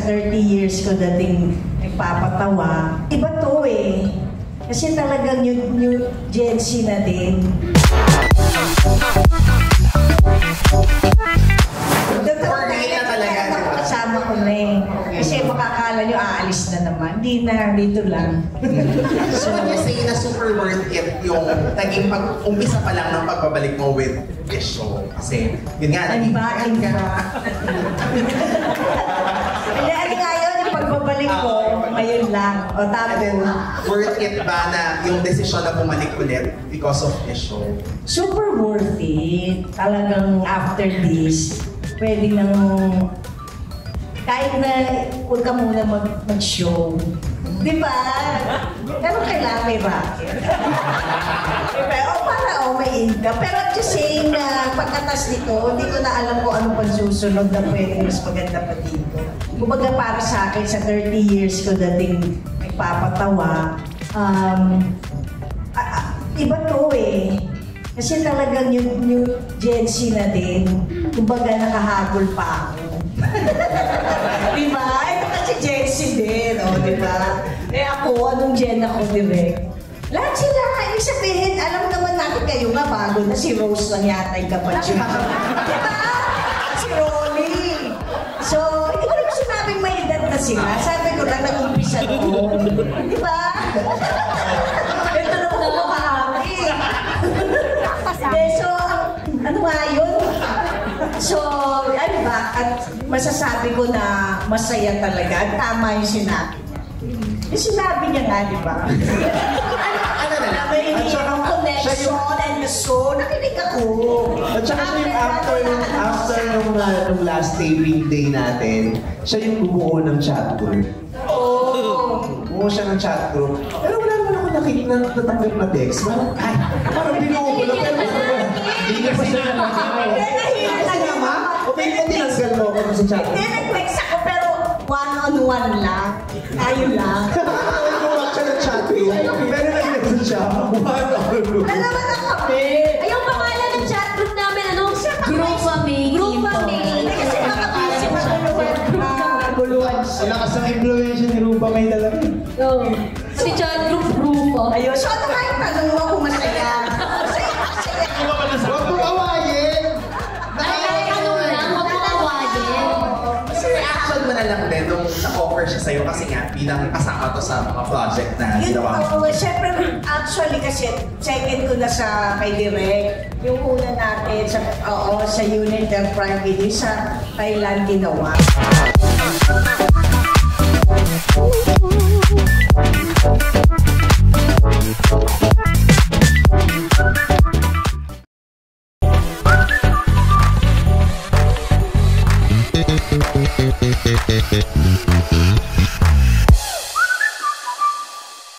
30 years ko dating nagpapatawa. Iba to eh. Kasi talagang new Gen Z na din. Kasama ko na eh. Kasi makakala nyo aalis na naman. Di na, dito lang. So, kasi na super worth it yung naging umpisa pa lang ng pagbabalik mo with this show. Kasi, yun nga, I'm back in back. Ano nga yun, yung pagbabalik ko, ngayon lang. O tapos. Worth it ba na yung desisyon na bumalik ulit because of this show? Super worth it. Talagang after this, pwede nang kahit na huwag ka muna mag-show. Di ba? Pero kailangan may racket. Pero may income. Pero just saying na pagkatas nito, hindi ko na alam kung anong pansusunod na pwede mas maganda pa dito. Kumbaga para sa akin, sa 30 years ko dating nagpapatawa, iba to eh. Kasi talagang new Gen Z na din. Kumbaga nakahabol pa ako. Diba? Ito kasi Gen Z din, o diba? Eh ako, anong Gen ako direct? Lahat sila, ibig sabihin, alam naman natin kayo nga bago na si Rose lang yata yung kapatid. Diba? Si Rolly. So, hindi ko rin sinabing may edad na sila. Sabi ko lang nag-umpisa noon. Diba? Ito na po makahami. So, ano nga yun? So, I'm back at masasabi ko na masaya talaga. Tama yung sinabi niya. Yung sinabi niya nga, di ba? Ano na lang? May yung connection and the soul. Nakinig ako. At saka siya yung after nung last taping day natin, siya yung bumuo ng chat group. Oo. Bumuo siya ng chat group. Pero wala naman ako nakikita na natanggap na text. Parang binuo ko lang. Hindi ko siya tinanggal mo ako sa chat. Hindi, nag-text ako pero one-on-one lang. Tayo lang. Bumuo siya ng chat group. Pero nag-message siya. One-on-one. Alam mo na kami. Ay, yung pangalan ng chat group namin, ano? Group Family. Group Family. Kasi makapisi maguluhan siya. Lakas ng influensya ni Rupa may talaga. Oo. Si chat group Rupa. Ayun. So ano nga yung tanong mo kung masaya? Masaya. Huwag mong awayin! Reaction mo na lang din nung na-offer siya sa'yo kasi nga bilang kasama to sa mga project na ginawa mo. Siyempre, actually kasi second ko na sa kay Direk. Yung una natin sa Unit ng Prime Video sa Thailand ginawa.